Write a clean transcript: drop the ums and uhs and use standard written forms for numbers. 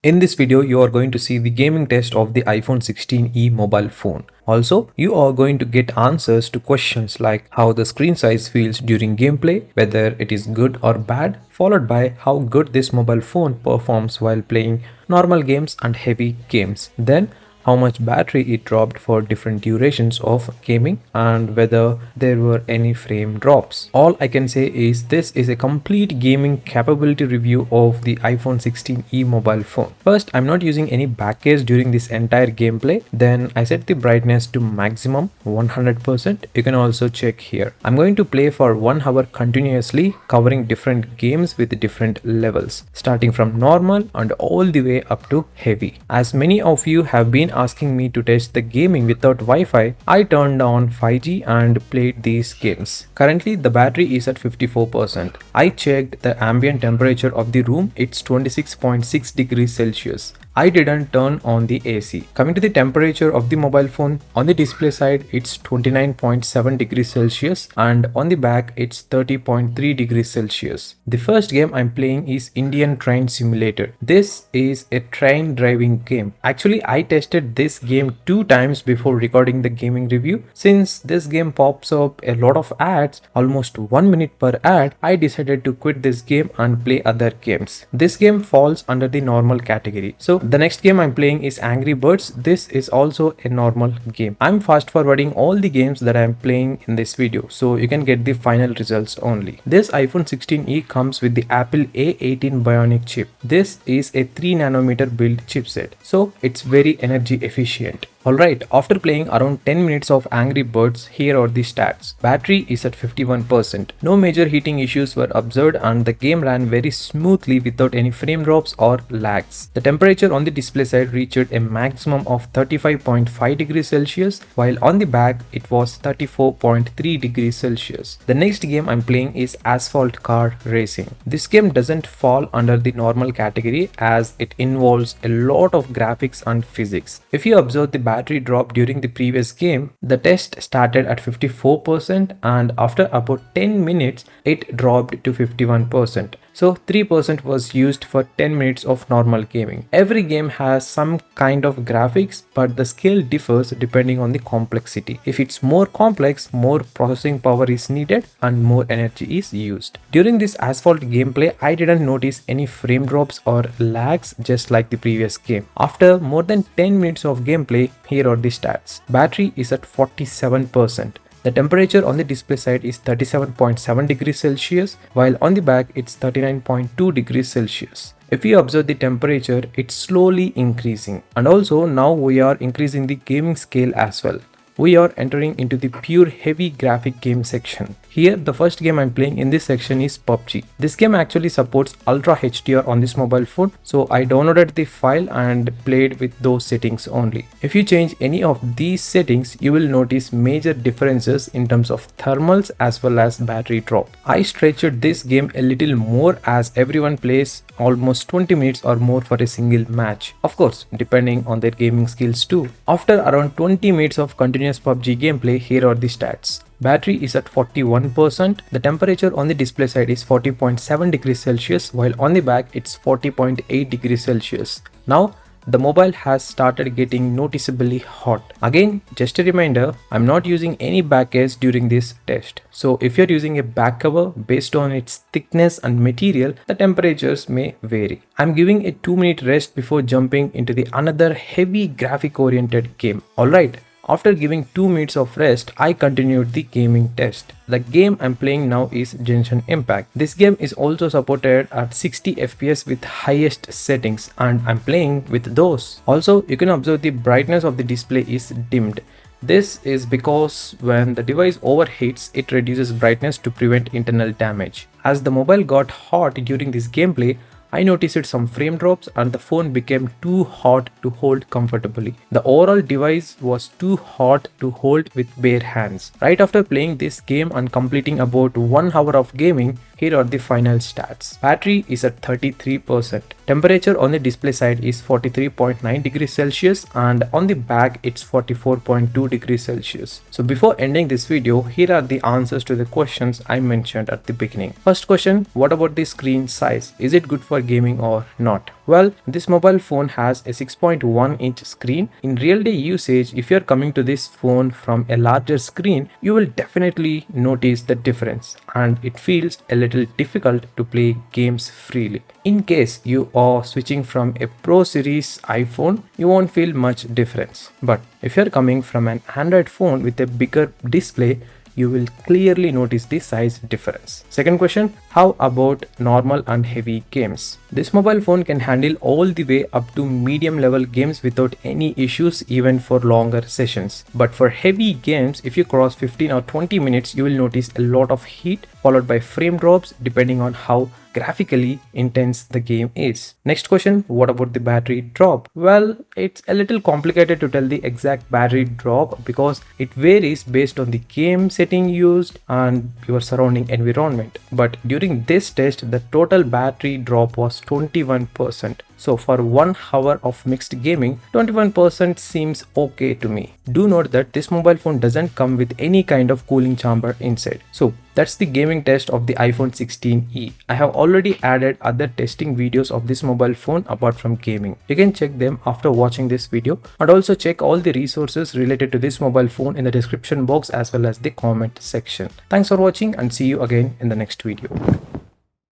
In this video, you are going to see the gaming test of the iPhone 16e mobile phone. Also, you are going to get answers to questions like how the screen size feels during gameplay, whether it is good or bad, followed by how good this mobile phone performs while playing normal games and heavy games. Then, how much battery it dropped for different durations of gaming and whether there were any frame drops. All I can say is this is a complete gaming capability review of the iPhone 16e mobile phone. First, I'm not using any back case during this entire gameplay. Then I set the brightness to maximum 100%. You can also check here. I'm going to play for 1 hour continuously, covering different games with different levels, starting from normal and all the way up to heavy. As many of you have been asking me to test the gaming without Wi-Fi, I turned on 5G and played these games. Currently the battery is at 54%. I checked the ambient temperature of the room, it's 26.6 degrees Celsius. I didn't turn on the AC. Coming to the temperature of the mobile phone, on the display side it's 29.7 degrees Celsius and on the back it's 30.3 degrees Celsius. The first game I'm playing is Indian Train Simulator. This is a train driving game. Actually, I tested this game 2 times before recording the gaming review. Since this game pops up a lot of ads, almost 1 minute per ad, I decided to quit this game and play other games. This game falls under the normal category. So the next game I'm playing is Angry Birds. This is also a normal game. I'm fast forwarding all the games that I'm playing in this video so you can get the final results only. This iPhone 16e comes with the Apple A18 Bionic chip. This is a 3 nanometer build chipset, so it's very energy efficient. Alright, after playing around 10 minutes of Angry Birds, here are the stats. Battery is at 51%. No major heating issues were observed and the game ran very smoothly without any frame drops or lags. The temperature on the display side reached a maximum of 35.5 degrees Celsius, while on the back it was 34.3 degrees Celsius. The next game I'm playing is Asphalt Car Racing. This game doesn't fall under the normal category as it involves a lot of graphics and physics. If you observe the battery drop during the previous game, the test started at 54% and after about 10 minutes it dropped to 51%. So 3% was used for 10 minutes of normal gaming. Every game has some kind of graphics, but the scale differs depending on the complexity. If it's more complex, more processing power is needed and more energy is used. During this Asphalt gameplay, I didn't notice any frame drops or lags just like the previous game. After more than 10 minutes of gameplay, here are the stats. Battery is at 47%. The temperature on the display side is 37.7 degrees Celsius, while on the back it's 39.2 degrees Celsius. If you observe the temperature, it's slowly increasing. And also now we are increasing the gaming scale as well. We are entering into the pure heavy graphic game section. Here the first game I'm playing in this section is PUBG. This game actually supports Ultra HDR on this mobile phone, so I downloaded the file and played with those settings only. If you change any of these settings, you will notice major differences in terms of thermals as well as battery drop. I stretched this game a little more as everyone plays almost 20 minutes or more for a single match. Of course, depending on their gaming skills too. After around 20 minutes of continuous PUBG gameplay, here are the stats. Battery is at 41%. The temperature on the display side is 40.7 degrees Celsius, while on the back it's 40.8 degrees Celsius. Now, the mobile has started getting noticeably hot. Again, just a reminder, I'm not using any back case during this test. So if you're using a back cover, based on its thickness and material, the temperatures may vary. I'm giving a 2-minute rest before jumping into the another heavy graphic oriented game. Alright. After giving 2 minutes of rest, I continued the gaming test. The game I'm playing now is Genshin Impact. This game is also supported at 60 FPS with highest settings and I'm playing with those. Also, you can observe the brightness of the display is dimmed. This is because when the device overheats, it reduces brightness to prevent internal damage. As the mobile got hot during this gameplay, I noticed some frame drops and the phone became too hot to hold comfortably. The overall device was too hot to hold with bare hands. Right after playing this game and completing about 1 hour of gaming, here are the final stats. Battery is at 33%. Temperature on the display side is 43.9 degrees Celsius and on the back it's 44.2 degrees Celsius. So before ending this video, here are the answers to the questions I mentioned at the beginning. First question, what about the screen size? Is it good for gaming or not? Well, this mobile phone has a 6.1-inch screen. In real day usage, if you're coming to this phone from a larger screen, you will definitely notice the difference and it feels a little difficult to play games freely. In case you are switching from a Pro Series iPhone, you won't feel much difference. But if you're coming from an Android phone with a bigger display, you will clearly notice the size difference. Second question, how about normal and heavy games? This mobile phone can handle all the way up to medium level games without any issues, even for longer sessions. But for heavy games, if you cross 15 or 20 minutes, you will notice a lot of heat followed by frame drops depending on how graphically intense the game is. Next question, what about the battery drop? Well, it's a little complicated to tell the exact battery drop because it varies based on the game setting used and your surrounding environment. But during this test, the total battery drop was 21%. So for 1 hour of mixed gaming, 21% seems okay to me. Do note that this mobile phone doesn't come with any kind of cooling chamber inside. So that's the gaming test of the iPhone 16e. I have already added other testing videos of this mobile phone apart from gaming. You can check them after watching this video and also check all the resources related to this mobile phone in the description box as well as the comment section. Thanks for watching and see you again in the next video.